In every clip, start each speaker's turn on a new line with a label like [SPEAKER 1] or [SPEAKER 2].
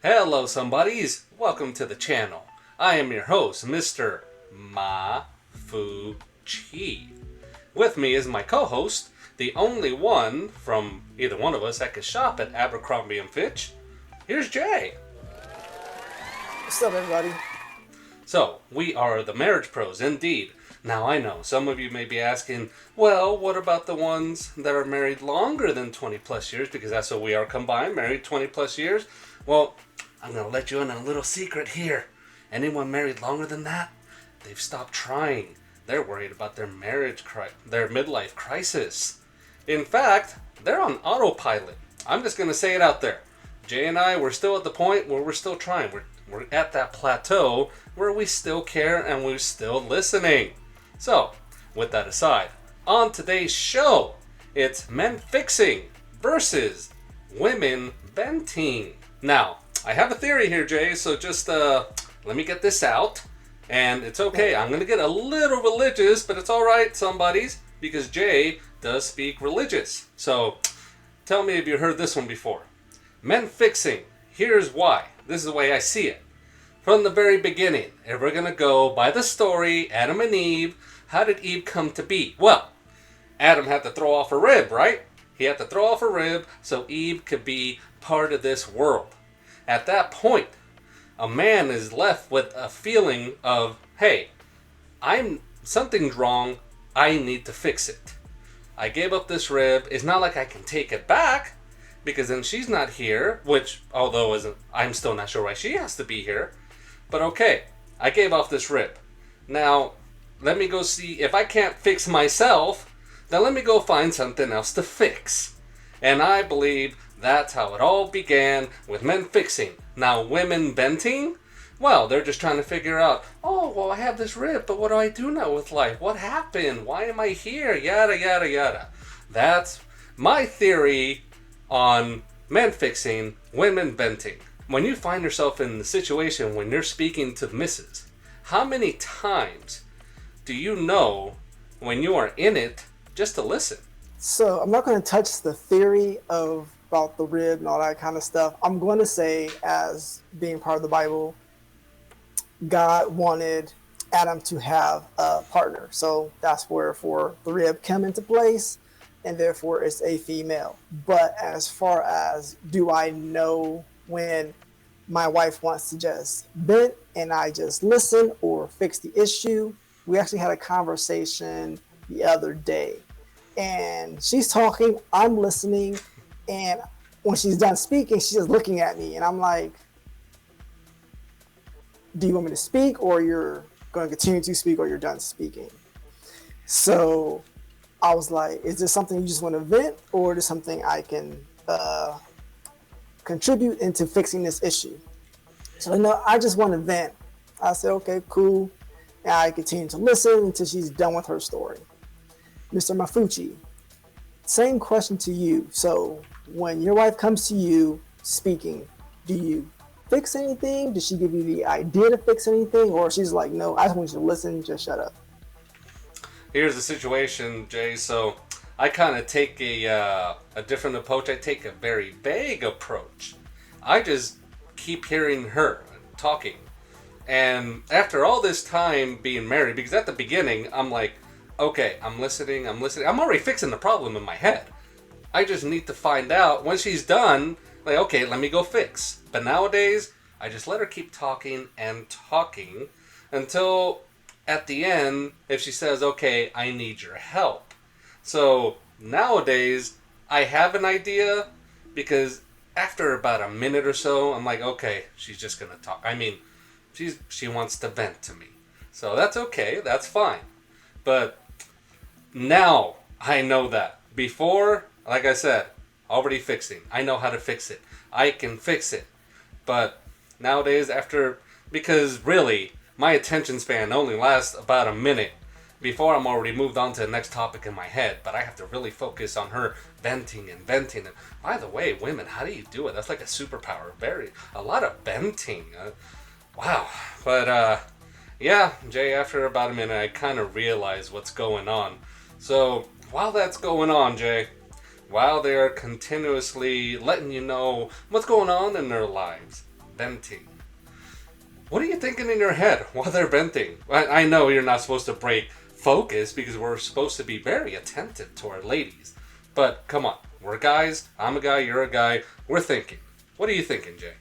[SPEAKER 1] Hello, somebodies. Welcome to the channel. I am your host, Mr. Ma Fu Chi. With me is my co-host, the only one from either one of us that can shop at Abercrombie and Fitch. Here's Jay.
[SPEAKER 2] What's up, everybody?
[SPEAKER 1] So, we are the marriage pros, indeed. Now, I know some of you may be asking, well, what about the ones that are married longer than 20 plus years? Because that's what we are combined, married 20 plus years. Well, I'm going to let you in on a little secret here. Anyone married longer than that, they've stopped trying. They're worried about their their midlife crisis. In fact, they're on autopilot. I'm just going to say it out there. Jay and I, we're still at the point where we're still trying. We're at that plateau where we still care and we're still listening. So, with that aside, on today's show, it's men fixing versus women venting. Now, I have a theory here, Jay, so just let me get this out. And it's okay, I'm going to get a little religious, but it's alright, somebodies, because Jay does speak religious. So, tell me if you heard this one before. Men fixing, here's why. This is the way I see it. From the very beginning, if we're going to go by the story, Adam and Eve, how did Eve come to be? Well, Adam had to throw off a rib, right? He had to throw off a rib so Eve could be part of this world. At that point, a man is left with a feeling of, hey, something's wrong, I need to fix it. I gave up this rib, it's not like I can take it back, because then she's not here, which, I'm still not sure why she has to be here. But okay, I gave off this rib. Now, let me go see, if I can't fix myself, then let me go find something else to fix. And I believe that's how it all began with men fixing. Now, women venting? Well, they're just trying to figure out, oh, well, I have this rib, but what do I do now with life? What happened? Why am I here? Yada, yada, yada. That's my theory on men fixing, women venting. When you find yourself in the situation when you're speaking to the missus, how many times do you know when you are in it just to listen?
[SPEAKER 2] So I'm not going to touch the theory about the rib and all that kind of stuff. I'm going to say, as being part of the Bible, God wanted Adam to have a partner. So that's where for the rib come into place, and therefore it's a female. But as far as do I know when my wife wants to just vent and I just listen or fix the issue, we actually had a conversation the other day. And she's talking, I'm listening, and when she's done speaking, she's just looking at me, and I'm like, do you want me to speak, or you're going to continue to speak, or you're done speaking? So I was like, is this something you just want to vent, or is this something I can contribute into fixing this issue? So no, I just want to vent. I said, okay, cool. And I continue to listen until she's done with her story. Mr. Mafuchi, same question to you. So when your wife comes to you speaking, do you fix anything? Does she give you the idea to fix anything? Or she's like, no, I just want you to listen, just shut up.
[SPEAKER 1] Here's the situation, Jay. So I kind of take a different approach. I take a very vague approach. I just keep hearing her talking. And after all this time being married, because at the beginning, I'm like, okay, I'm listening. I'm already fixing the problem in my head. I just need to find out when she's done, like, okay, let me go fix. But nowadays, I just let her keep talking and talking until at the end, if she says, okay, I need your help. So nowadays, I have an idea because after about a minute or so, I'm like, okay, she's just going to talk. I mean, she wants to vent to me. So that's okay. That's fine. But now I know that. Before, like I said, already fixing. I know how to fix it. I can fix it. But nowadays, because really, my attention span only lasts about a minute before I'm already moved on to the next topic in my head. But I have to really focus on her venting and venting. And by the way, women, how do you do it? That's like a superpower. A lot of venting. Wow. But yeah, Jay, after about a minute, I kind of realized what's going on. So while that's going on, Jay, while they're continuously letting you know what's going on in their lives, venting. What are you thinking in your head while they're venting? I know you're not supposed to break focus because we're supposed to be very attentive to our ladies. But come on, we're guys. I'm a guy, you're a guy. We're thinking. What are you thinking, Jay?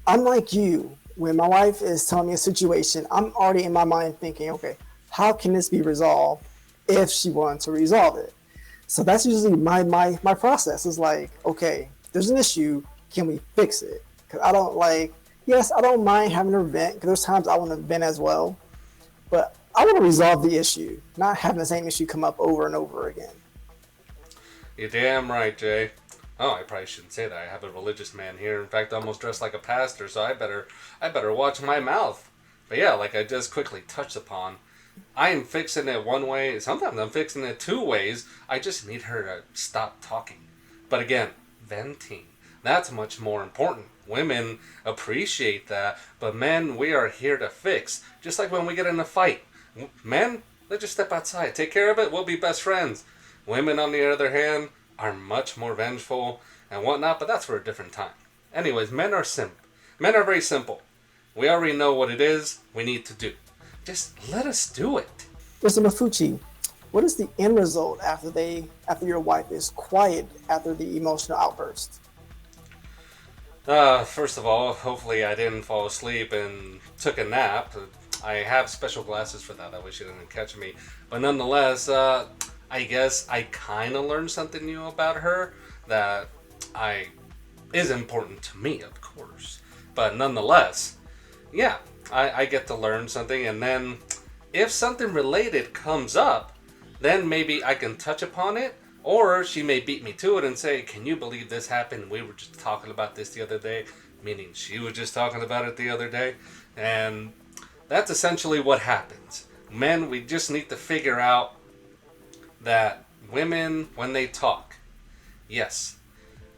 [SPEAKER 2] Unlike you, when my wife is telling me a situation, I'm already in my mind thinking, okay, how can this be resolved if she wants to resolve it? So that's usually my process is like, okay, there's an issue, can we fix it? Because I don't like, yes, I don't mind having her vent, because there's times I want to vent as well, but I want to resolve the issue, not having the same issue come up over and over again.
[SPEAKER 1] You're damn right, Jay. Oh, I probably shouldn't say that. I have a religious man here. In fact, almost dressed like a pastor, so I better watch my mouth. But yeah, like I just quickly touched upon, I am fixing it one way. Sometimes I'm fixing it two ways. I just need her to stop talking. But again, venting. That's much more important. Women appreciate that, but men, we are here to fix. Just like when we get in a fight. Men, let's just step outside. Take care of it. We'll be best friends. Women, on the other hand, are much more vengeful and whatnot, but that's for a different time. Anyways, men are simple. Men are very simple. We already know what it is we need to do. Just let us do it.
[SPEAKER 2] Mr. Mafucci, what is the end result after your wife is quiet after the emotional outburst?
[SPEAKER 1] First of all, hopefully I didn't fall asleep and took a nap. I have special glasses for that. I wish you didn't catch me. But nonetheless, I guess I kind of learned something new about her that I is important to me, of course. But nonetheless, yeah, I get to learn something, and then if something related comes up, then maybe I can touch upon it, or she may beat me to it and say, "Can you believe this happened? We were just talking about this the other day," meaning she was just talking about it the other day, and that's essentially what happens. Men, we just need to figure out that women, when they talk, yes,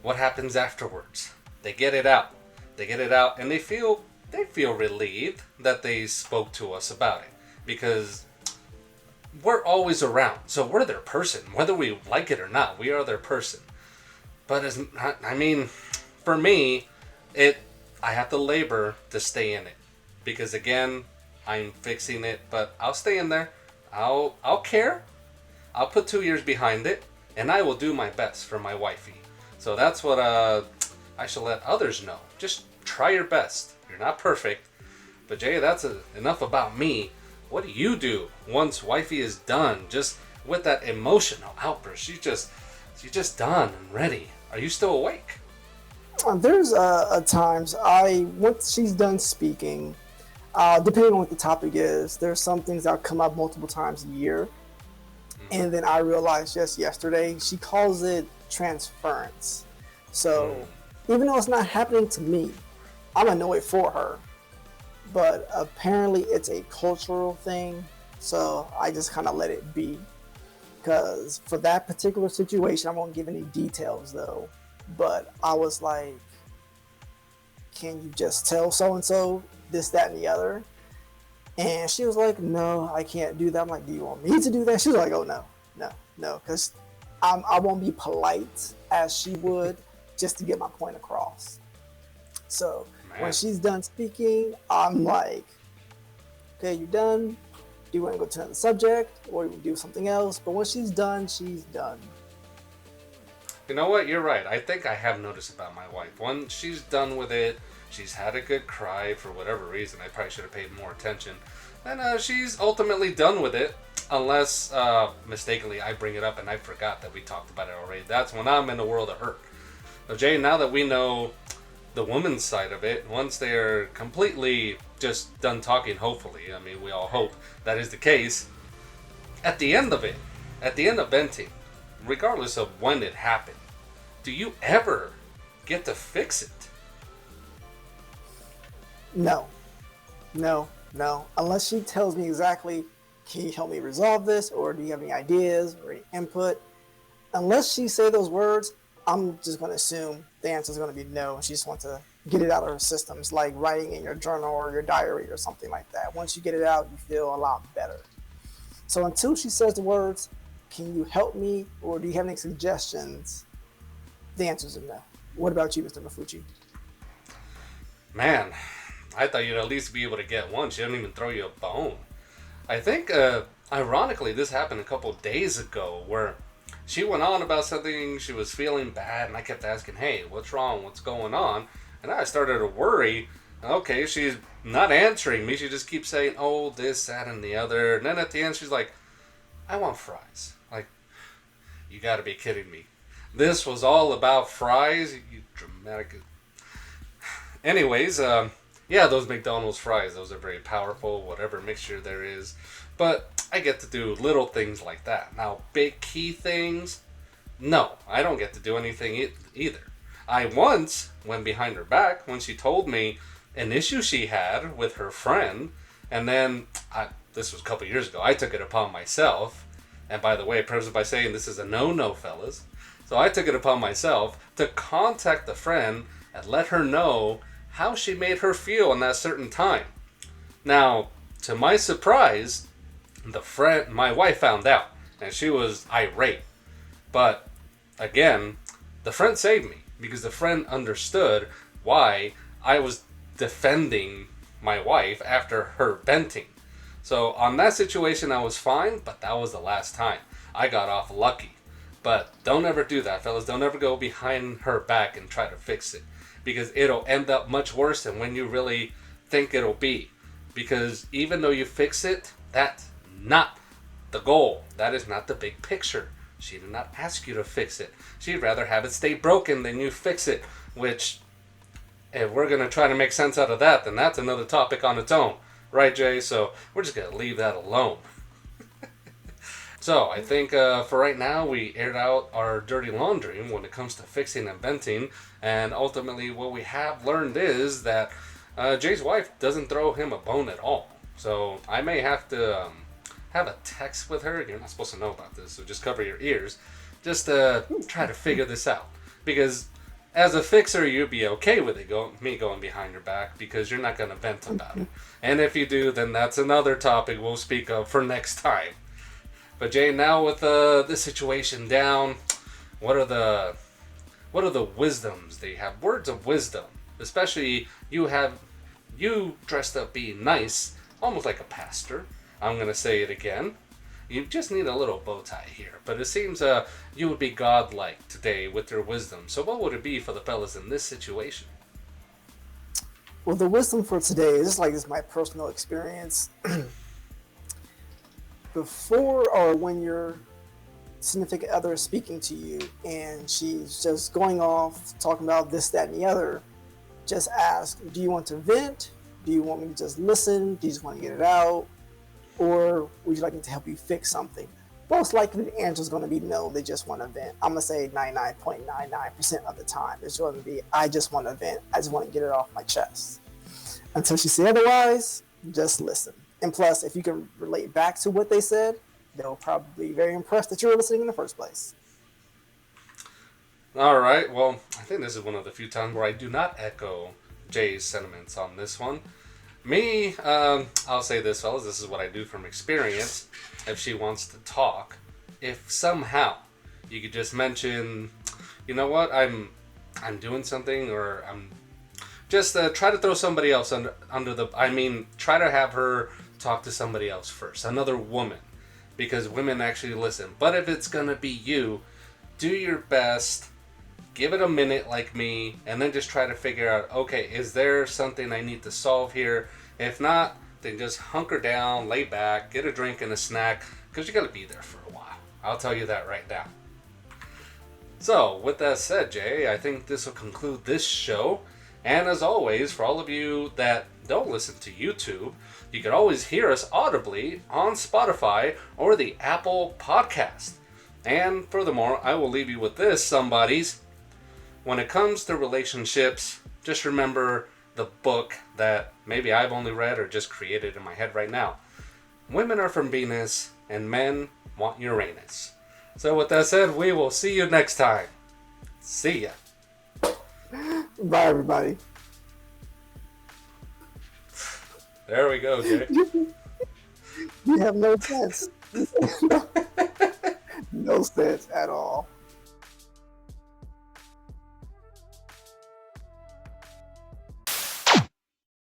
[SPEAKER 1] what happens afterwards? They get it out. They get it out, and they feel relieved that they spoke to us about it, because we're always around. So we're their person, whether we like it or not. We are their person. But for me, I have to labor to stay in it, because again, I'm fixing it. But I'll stay in there. I'll care. I'll put 2 years behind it, and I will do my best for my wifey. So that's what I shall let others know. Just try your best. You're not perfect. But Jay, that's enough about me. What do you do once wifey is done, just with that emotional outburst? She's just done and ready. Are you still awake?
[SPEAKER 2] There's times once she's done speaking, depending on what the topic is, there's some things that come up multiple times a year. And then I realized just yesterday, she calls it transference. So even though it's not happening to me, I'm annoyed for her. But apparently it's a cultural thing. So I just kind of let it be. Because for that particular situation, I won't give any details though. But I was like, can you just tell so-and-so this, that, and the other? And she was like, no, I can't do that. I'm like, do you want me to do that? She was like, oh, no. Because I won't be polite as she would just to get my point across. So when she's done speaking, I'm like, okay, you done? Do you want to go to another subject or you do something else? But when she's done, she's done.
[SPEAKER 1] You know what? You're right. I think I have noticed about my wife. When she's done with it, she's had a good cry for whatever reason. I probably should have paid more attention. And she's ultimately done with it. Unless, mistakenly, I bring it up and I forgot that we talked about it already. That's when I'm in a world of hurt. So, Jay, now that we know the woman's side of it, once they're completely just done talking, hopefully, I mean, we all hope that is the case, at the end of it, at the end of venting, regardless of when it happened, do you ever get to fix it?
[SPEAKER 2] No. Unless she tells me exactly, can you help me resolve this? Or do you have any ideas or any input? Unless she say those words, I'm just going to assume the answer is going to be no. She just wants to get it out of her system. It's like writing in your journal or your diary or something like that. Once you get it out, you feel a lot better. So until she says the words, can you help me? Or do you have any suggestions? The answer is no. What about you, Mr. Mafucci?
[SPEAKER 1] Man, I thought you'd at least be able to get one. She didn't even throw you a bone. I think, ironically, this happened a couple days ago where she went on about something, she was feeling bad, and I kept asking, hey, what's wrong? What's going on? And I started to worry. Okay, she's not answering me. She just keeps saying, oh, this, that, and the other. And then at the end, she's like, I want fries. Like, you gotta be kidding me. This was all about fries? You dramatic. Anyways, yeah, those McDonald's fries, those are very powerful, whatever mixture there is. But I get to do little things like that. Now, big key things, no, I don't get to do anything either. I once went behind her back when she told me an issue she had with her friend, and then, this was a couple years ago, I took it upon myself. And by the way, I preface by saying this is a no-no, fellas. So I took it upon myself to contact the friend and let her know how she made her feel in that certain time. Now, to my surprise, my wife found out, and she was irate. But again, the friend saved me because the friend understood why I was defending my wife after her venting. So on that situation, I was fine, but that was the last time. I got off lucky. But don't ever do that, fellas. Don't ever go behind her back and try to fix it, because it'll end up much worse than when you really think it'll be. Because even though you fix it, that's not the goal. That is not the big picture. She did not ask you to fix it. She'd rather have it stay broken than you fix it, which, if we're going to try to make sense out of that, then that's another topic on its own. Right, Jay? So we're just going to leave that alone. So I think for right now, we aired out our dirty laundry when it comes to fixing and venting. And ultimately, what we have learned is that Jay's wife doesn't throw him a bone at all. So I may have to have a text with her. You're not supposed to know about this, so just cover your ears. Just try to figure this out. Because as a fixer, you'd be okay with it, me going behind your back, because you're not going to vent about it. And if you do, then that's another topic we'll speak of for next time. But Jay, now with this situation down, what are the wisdoms that you have? Words of wisdom, especially you dressed up being nice, almost like a pastor. I'm gonna say it again. You just need a little bow tie here, but it seems you would be godlike today with your wisdom. So what would it be for the fellas in this situation?
[SPEAKER 2] Well, the wisdom for today is this is my personal experience. Before or when your significant other is speaking to you and she's just going off talking about this, that, and the other, just ask, do you want to vent? Do you want me to just listen? Do you just want to get it out? Or would you like me to help you fix something? Most likely the answer is going to be no, they just want to vent. I'm going to say 99.99% of the time. It's going to be, I just want to vent. I just want to get it off my chest. Until she says otherwise, just listen. And plus, if you can relate back to what they said, they'll probably be very impressed that you were listening in the first place.
[SPEAKER 1] All right. Well, I think this is one of the few times where I do not echo Jay's sentiments on this one. Me, I'll say this, fellas. This is what I do from experience. If she wants to talk, if somehow you could just mention, you know what, I'm doing something, or I'm just try to throw somebody else under the. I mean, try to have her talk to somebody else first, another woman, because women actually listen. But if it's gonna be you, do your best, give it a minute like me, and then just try to figure out, okay, is there something I need to solve here? If not, then just hunker down, lay back, get a drink and a snack, because you gotta be there for a while. I'll tell you that right now. So, with that said, Jay, I think this will conclude this show. And as always, for all of you that don't listen to YouTube, you can always hear us audibly on Spotify or the Apple Podcast. And furthermore, I will leave you with this, somebodies. When it comes to relationships, just remember the book that maybe I've only read or just created in my head right now. Women are from Venus and men want Uranus. So with that said, we will see you next time. See ya.
[SPEAKER 2] Bye, everybody.
[SPEAKER 1] There we go, Jay.
[SPEAKER 2] You have no sense. No sense at all.